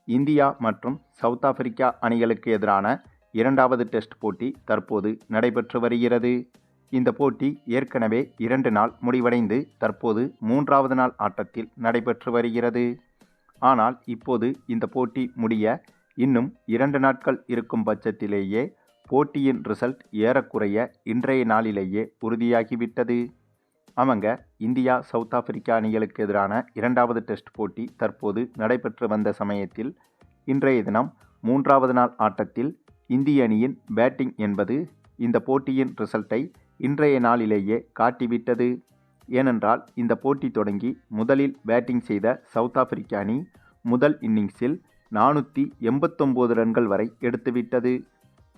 India மற்றும் south Africa அணிகளுக்கு எதிரான இரண்டாவது டெஸ்ட் போட்டி தற்போது நடைபெற்று வருகிறது. இந்த போட்டி ஏற்கனவே 2 நாள் முடிவடைந்து தற்போது 3வது நாள் ஆட்டத்தில் நடைபெற்று வருகிறது. ஆனால் இப்போது இந்த போட்டி முடிய இன்னும் 2 நாட்கள் இருக்கும் பட்சத்திலேயே போட்டியின் ரிசல்ட் ஏறக்குறைய இன்றைய நாளிலேயே உறுதியாகிவிட்டது. அவங்க இந்தியா சவுத் ஆப்பிரிக்கா அணிகளுக்கு எதிரான இரண்டாவது டெஸ்ட் போட்டி தற்போது நடைபெற்று வந்த சமயத்தில் இன்றைய தினம் 3வது நாள் ஆட்டத்தில் இந்திய அணியின் பேட்டிங் என்பது இந்த போட்டியின் ரிசல்ட்டை இன்றைய நாளிலேயே காட்டிவிட்டது. ஏனென்றால் இந்த போட்டி தொடங்கி முதலில் பேட்டிங் செய்த சவுத் ஆப்பிரிக்கா அணி முதல் இன்னிங்ஸில் 489 ரன்கள் வரை எடுத்துவிட்டது.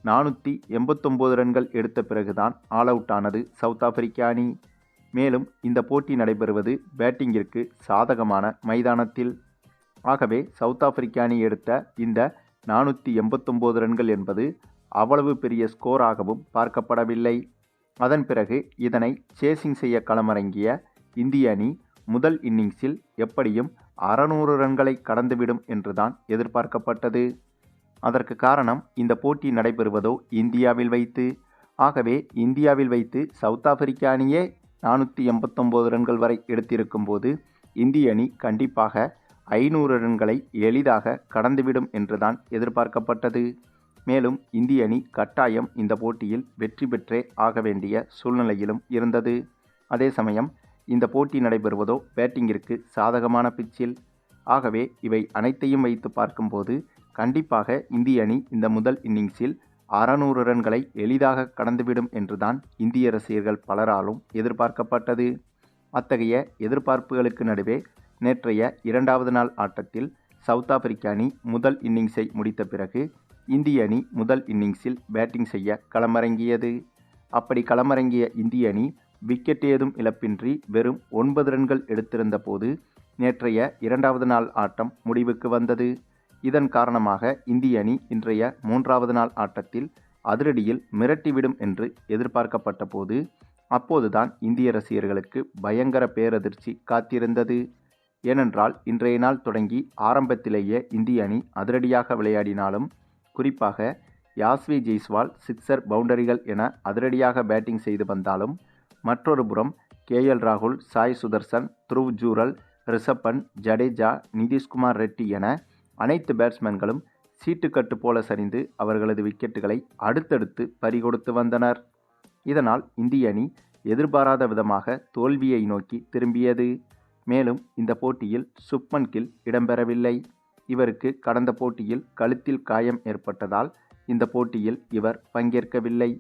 489 ரன்கள் எடுத்த பிறகுதான் ஆல் அவுட் ஆனது சவுத் ஆப்பிரிக்கா அணி. மேலும் இந்த போட்டி நடைபெறுவது பேட்டிங்கிற்கு சாதகமான மைதானத்தில். ஆகவே சவுத் ஆப்பிரிக்கா அணி எடுத்த இந்த 489 ரன்கள் என்பது அவ்வளவு பெரிய ஸ்கோராகவும் பார்க்கப்படவில்லை. அதன் பிறகு இதனை சேசிங் செய்ய களமிறங்கிய இந்திய அணி முதல் இன்னிங்ஸில் எப்படியும் 600 ரன்களை கடந்துவிடும் என்றுதான் எதிர்பார்க்கப்பட்டது. அதற்கு காரணம் இந்த போட்டி நடைபெறுவதோ இந்தியாவில் வைத்து. ஆகவே இந்தியாவில் வைத்து சவுத் ஆப்பிரிக்கா அணியே 489 ரன்கள் வரை எடுத்திருக்கும் போது இந்திய அணி கண்டிப்பாக 500 ரன்களை எளிதாக கடந்துவிடும் என்றுதான் எதிர்பார்க்கப்பட்டது. மேலும் இந்திய அணி கட்டாயம் இந்த போட்டியில் வெற்றி பெற்றே ஆக வேண்டிய சூழ்நிலையிலும் இருந்தது. அதே சமயம் இந்த போட்டி நடைபெறுவதோ பேட்டிங்கிற்கு சாதகமான பிச்சில். ஆகவே இவை அனைத்தையும் வைத்து பார்க்கும்போது கண்டிப்பாக இந்திய அணி இந்த முதல் இன்னிங்ஸில் 600 ரன்களை எளிதாக கடந்துவிடும் என்றுதான் இந்திய ரசிகர்கள் பலராலும் எதிர்பார்க்கப்பட்டது. அத்தகைய எதிர்பார்ப்புகளுக்கு நடுவே நேற்றைய 2வது நாள் ஆட்டத்தில் சவுத் ஆப்பிரிக்கா அணி முதல் இன்னிங்ஸை முடித்த பிறகு இந்திய அணி முதல் இன்னிங்ஸில் பேட்டிங் செய்ய களமிறங்கியது. அப்படி களமிறங்கிய இந்திய அணி விக்கெட் ஏதும் இழப்பின்றி வெறும் 9 ரன்கள் எடுத்திருந்த போது நேற்றைய 2வது நாள் ஆட்டம் முடிவுக்கு வந்தது. இதன் காரணமாக இந்திய அணி இன்றைய 3வது நாள் ஆட்டத்தில் அதிரடியில் மிரட்டிவிடும் என்று எதிர்பார்க்கப்பட்ட போது அப்போதுதான் இந்திய ரசிகர்களுக்கு பயங்கர பேரதிர்ச்சி காத்திருந்தது. ஏனென்றால் இன்றைய நாள் தொடங்கி ஆரம்பத்திலேயே இந்திய அணி அதிரடியாக விளையாடினாலும் குறிப்பாக யாஸ்வி ஜெய்ஸ்வால் சிக்ஸர் பவுண்டரிகள் என அதிரடியாக பேட்டிங் செய்து வந்தாலும் மற்றொரு புறம் KL ராகுல், சாய் சுதர்சன், த்ருவ் ஜூரல், ரிஷப் பண்ட், ஜடேஜா, நிதிஷ்குமார் ரெட்டி என அனைத்து பேட்ஸ்மேன்களும் சீட்டுக்கட்டு போல சரிந்து அவர்களது விக்கெட்டுகளை அடுத்தடுத்து பறிகொடுத்து வந்தனர். இதனால் இந்திய அணி எதிர்பாராத விதமாக தோல்வியை நோக்கி திரும்பியது. மேலும் இந்த போட்டியில் சுப்மன் கில் இடம்பெறவில்லை. இவருக்கு கடந்த போட்டியில் கழுத்தில் காயம் ஏற்பட்டதால் இந்த போட்டியில் இவர் பங்கேற்கவில்லை.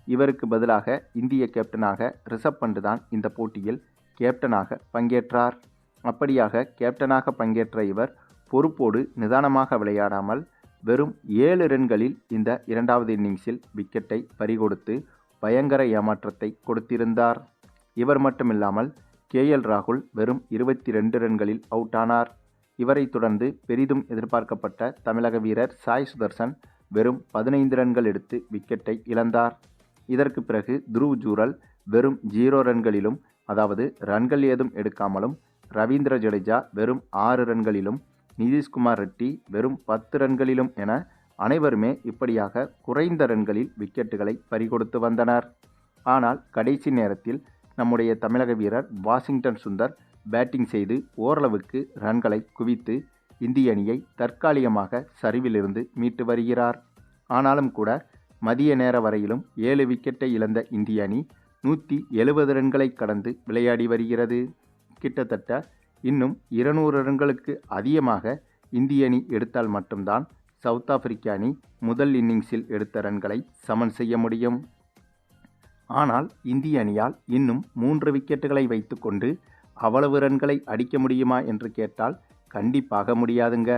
இவருக்கு பதிலாக இந்திய கேப்டனாக ரிஷப் பண்ட் தான் இந்த போட்டியில் கேப்டனாக பங்கேற்றார். அப்படியாக கேப்டனாக பங்கேற்ற இவர் பொறுப்போடு நிதானமாக விளையாடாமல் வெறும் 7 ரன்களில் இந்த 2வது இன்னிங்ஸில் விக்கெட்டை பறிகொடுத்து பயங்கர ஏமாற்றத்தை கொடுத்திருந்தார். இவர் மட்டுமில்லாமல் KL ராகுல் வெறும் 22 ரன்களில் அவுட் ஆனார். இவரை தொடர்ந்து பெரிதும் எதிர்பார்க்கப்பட்ட தமிழக வீரர் சாய் சுதர்சன் வெறும் 15 ரன்கள் எடுத்து விக்கெட்டை இழந்தார். இதற்கு பிறகு த்ருவ் ஜூரல் வெறும் 0 ரன்களிலும், அதாவது ரன்கள் ஏதும் எடுக்காமலும், ரவீந்திர ஜடேஜா வெறும் 6 ரன்களிலும், நிதிஷ்குமார் ரெட்டி வெறும் 10 ரன்களிலும் என அனைவருமே இப்படியாக குறைந்த ரன்களில் விக்கெட்டுகளை பறிகொடுத்து வந்தனர். ஆனால் கடைசி நேரத்தில் நம்முடைய தமிழக வீரர் வாஷிங்டன் சுந்தர் பேட்டிங் செய்து ஓரளவுக்கு ரன்களை குவித்து இந்திய அணியை தற்காலிகமாக சரிவிலிருந்து மீட்டு வருகிறார். ஆனாலும் கூட மதிய நேர வரையிலும் 7 விக்கெட்டை இழந்த இந்திய அணி 170 ரன்களை கடந்து விளையாடி வருகிறது. கிட்டத்தட்ட இன்னும் 200 ரன்களுக்கு அதிகமாக இந்திய அணி எடுத்தால் மட்டும்தான் சவுத் ஆப்பிரிக்கா அணி முதல் இன்னிங்ஸில் எடுத்த ரன்களை சமன் செய்ய முடியும். ஆனால் இந்திய அணியால் இன்னும் 3 விக்கெட்டுகளை வைத்துக்கொண்டு அவ்வளவு ரன்களை அடிக்க முடியுமா என்று கேட்டால் கண்டிப்பாக முடியாதுங்க.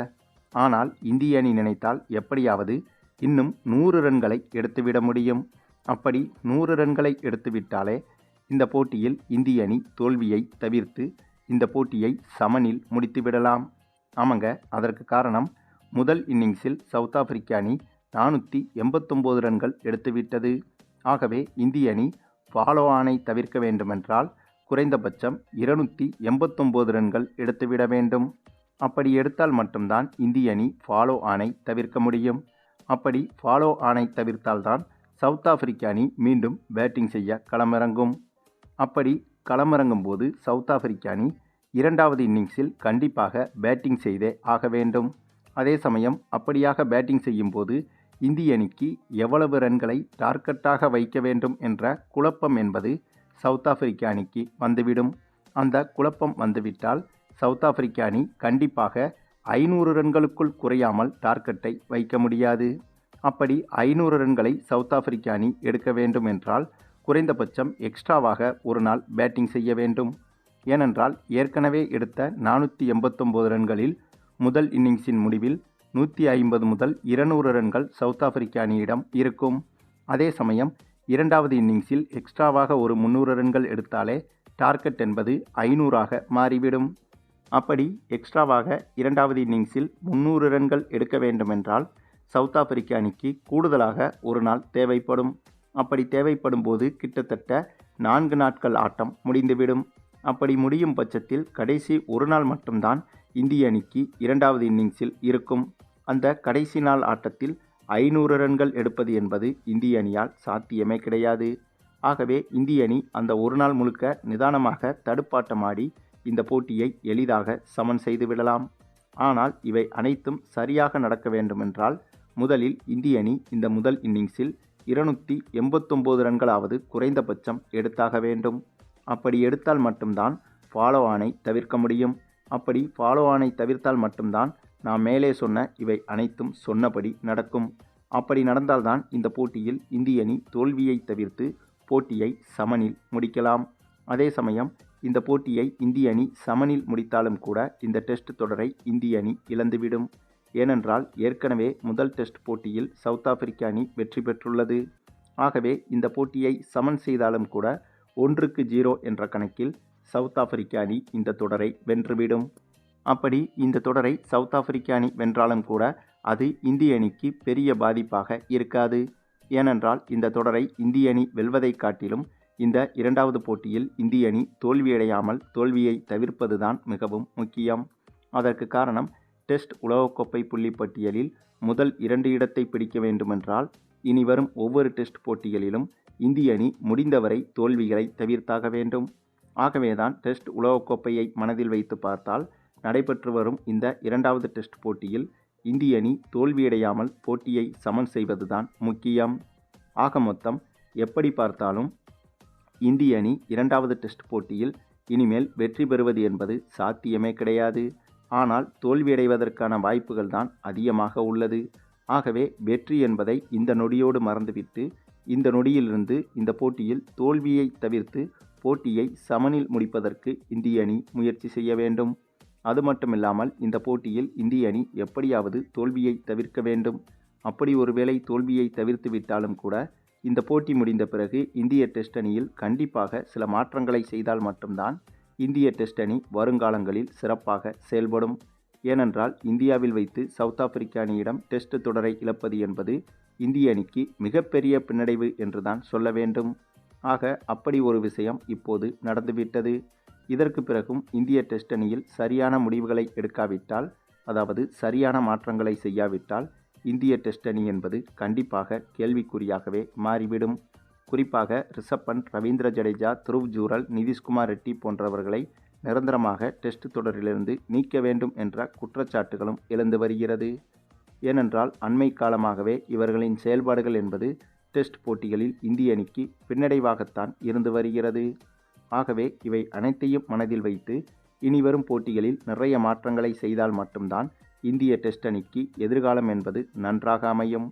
ஆனால் இந்திய அணி நினைத்தால் எப்படியாவது இன்னும் 100 ரன்களை எடுத்துவிட முடியும். அப்படி 100 ரன்களை எடுத்துவிட்டாலே இந்த போட்டியில் இந்திய அணி தோல்வியை தவிர்த்து இந்த போட்டியை சமனில் முடித்துவிடலாம். ஆமாங்க, அதற்கு காரணம் முதல் இன்னிங்ஸில் சவுத் ஆப்பிரிக்கா அணி 489 ரன்கள் எடுத்துவிட்டது. ஆகவே இந்திய அணி ஃபாலோ ஆனை தவிர்க்க வேண்டுமென்றால் குறைந்தபட்சம் 289 ரன்கள் எடுத்துவிட வேண்டும். அப்படி எடுத்தால் மட்டும்தான் இந்திய அணி ஃபாலோ ஆனை தவிர்க்க முடியும். அப்படி ஃபாலோ ஆனை தவிர்த்தால்தான் சவுத் ஆப்பிரிக்க அணி மீண்டும் பேட்டிங் செய்ய களமிறங்கும். அப்படி களமிறங்கும் போது சவுத் ஆப்பிரிக்க அணி இரண்டாவது இன்னிங்ஸில் கண்டிப்பாக பேட்டிங் செய்தே ஆக வேண்டும். அதே சமயம் அப்படியாக பேட்டிங் செய்யும் போது இந்திய அணிக்கு எவ்வளவு ரன்களை டார்கெட்டாக வைக்க வேண்டும் என்ற குழப்பம் என்பது சவுத் ஆப்பிரிக்க அணிக்கு வந்துவிடும். அந்த குழப்பம் வந்துவிட்டால் சவுத் ஆப்பிரிக்க அணி கண்டிப்பாக 500 ரன்களுக்குள் குறையாமல் டார்கெட்டை வைக்க முடியாது. அப்படி 500 ரன்களை சவுத் ஆப்பிரிக்க அணி எடுக்க வேண்டும் என்றால் குறைந்தபட்சம் எக்ஸ்ட்ராவாக ஒரு நாள் பேட்டிங் செய்ய வேண்டும். ஏனென்றால் ஏற்கனவே எடுத்த 489 ரன்களில் முதல் இன்னிங்ஸின் முடிவில் 150 முதல் 200 ரன்கள் சவுத் ஆப்பிரிக்க அணியிடம் இருக்கும். அதே சமயம் இரண்டாவது இன்னிங்ஸில் எக்ஸ்ட்ராவாக ஒரு 300 ரன்கள் எடுத்தாலே டார்கெட் என்பது 500ஆக மாறிவிடும். அப்படி எக்ஸ்ட்ராவாக இரண்டாவது இன்னிங்ஸில் 300 ரன்கள் எடுக்க வேண்டுமென்றால் சவுத் ஆப்பிரிக்க அணிக்கு கூடுதலாக ஒரு நாள் தேவைப்படும். அப்படி தேவைப்படும் போது கிட்டத்தட்ட 4 நாட்கள் ஆட்டம் முடிந்துவிடும். அப்படி முடியும் பட்சத்தில் கடைசி ஒரு நாள் மட்டும்தான் இந்திய அணிக்கு இரண்டாவது இன்னிங்ஸில் இருக்கும். அந்த கடைசி நாள் ஆட்டத்தில் 500 ரன்கள் எடுப்பது என்பது இந்திய அணியால் சாத்தியமே கிடையாது. ஆகவே இந்திய அணி அந்த ஒரு நாள் முழுக்க நிதானமாக தடுப்பாட்டமாடி இந்த போட்டியை எளிதாக சமன் செய்து விடலாம். ஆனால் இவை அனைத்தும் சரியாக நடக்க வேண்டுமென்றால் முதலில் இந்திய அணி இந்த முதல் இன்னிங்ஸில் 289 ரன்களாவது குறைந்தபட்சம் எடுத்தாக வேண்டும். அப்படி எடுத்தால் மட்டும்தான் ஃபாலோ ஆனை தவிர்க்க முடியும். அப்படி ஃபாலோ ஆனை தவிர்த்தால் மட்டும்தான் நாம் மேலே சொன்ன இவை அனைத்தும் சொன்னபடி நடக்கும். அப்படி நடந்தால்தான் இந்த போட்டியில் இந்திய அணி தோல்வியை தவிர்த்து போட்டியை சமனில் முடிக்கலாம். அதே சமயம் இந்த போட்டியை இந்திய அணி சமனில் முடித்தாலும் கூட இந்த டெஸ்ட் தொடரை இந்திய அணி இழந்துவிடும். ஏனென்றால் ஏற்கனவே முதல் டெஸ்ட் போட்டியில் சவுத் ஆப்பிரிக்க அணி வெற்றி பெற்றுள்ளது. ஆகவே இந்த போட்டியை சமன் செய்தாலும் கூட 1-0 என்ற கணக்கில் சவுத் ஆப்பிரிக்க அணி இந்த தொடரை வென்றுவிடும். அப்படி இந்த தொடரை சவுத் ஆப்பிரிக்க அணி வென்றாலும் கூட அது இந்திய அணிக்கு பெரிய பாதிப்பாக இருக்காது. ஏனென்றால் இந்த தொடரை இந்திய அணி வெல்வதை காட்டிலும் இந்த இரண்டாவது போட்டியில் இந்திய அணி தோல்வியடையாமல் தோல்வியை தவிர்ப்பதுதான் மிகவும் முக்கியம். அதற்கு காரணம் டெஸ்ட் உலகக்கோப்பை புள்ளிப்பட்டியலில் முதல் 2 இடத்தை பிடிக்க வேண்டுமென்றால் இனி வரும் ஒவ்வொரு டெஸ்ட் போட்டிகளிலும் இந்திய அணி முடிந்தவரை தோல்விகளை தவிர்த்தாக வேண்டும். ஆகவேதான் டெஸ்ட் உலகக்கோப்பையை மனதில் வைத்து பார்த்தால் நடைபெற்று வரும் இந்த இரண்டாவது டெஸ்ட் போட்டியில் இந்திய அணி தோல்வியடையாமல் போட்டியை சமன் செய்வதுதான் முக்கியம். ஆக மொத்தம் எப்படி பார்த்தாலும் இந்திய அணி இரண்டாவது டெஸ்ட் போட்டியில் இனிமேல் வெற்றி பெறுவது என்பது சாத்தியமே கிடையாது. ஆனால் தோல்வியடைவதற்கான வாய்ப்புகள் தான் அதிகமாக உள்ளது. ஆகவே வெற்றி என்பதை இந்த நொடியோடு மறந்துவிட்டு இந்த நொடியிலிருந்து இந்த போட்டியில் தோல்வியை தவிர்த்து போட்டியை சமனில் முடிப்பதற்கு இந்திய அணி முயற்சி செய்ய வேண்டும். அது மட்டுமில்லாமல் இந்த போட்டியில் இந்திய அணி எப்படியாவது தோல்வியை தவிர்க்க வேண்டும். அப்படி ஒருவேளை தோல்வியை தவிர்த்து விட்டாலும் கூட இந்த போட்டி முடிந்த பிறகு இந்திய டெஸ்ட் அணியில் கண்டிப்பாக சில மாற்றங்களை செய்தால் மட்டும்தான் இந்திய டெஸ்ட் அணி வருங்காலங்களில் சிறப்பாக செயல்படும். ஏனென்றால் இந்தியாவில் வைத்து சவுத் ஆப்பிரிக்க அணியிடம் டெஸ்ட் தொடரை இழப்பது என்பது இந்திய அணிக்கு மிகப்பெரிய பின்னடைவு என்றுதான் சொல்ல வேண்டும். ஆக அப்படி ஒரு விஷயம் இப்போது நடந்துவிட்டது. இதற்கு பிறகும் இந்திய டெஸ்ட் அணியில் சரியான முடிவுகளை எடுக்காவிட்டால், அதாவது சரியான மாற்றங்களை செய்யாவிட்டால் இந்திய டெஸ்ட் அணி என்பது கண்டிப்பாக கேள்விக்குறியாகவே மாறிவிடும். குறிப்பாக ரிஷப் பண்ட், ரவீந்திர ஜடேஜா, துருவ் ஜூரல், நிதிஷ்குமார் ரெட்டி போன்றவர்களை நிரந்தரமாக டெஸ்ட் தொடரிலிருந்து நீக்க வேண்டும் என்ற குற்றச்சாட்டுகளும் எழுந்து வருகிறது. ஏனென்றால் அண்மை காலமாகவே இவர்களின் செயல்பாடுகள் என்பது டெஸ்ட் போட்டிகளில் இந்திய அணிக்கு பின்னடைவாகத்தான் இருந்து வருகிறது. ஆகவே இவை அனைத்தையும் மனதில் வைத்து இனிவரும் போட்டிகளில் நிறைய மாற்றங்களை செய்தால் மட்டும்தான் இந்திய டெஸ்ட் அணிக்கு எதிர்காலம் என்பது நன்றாக அமையும்.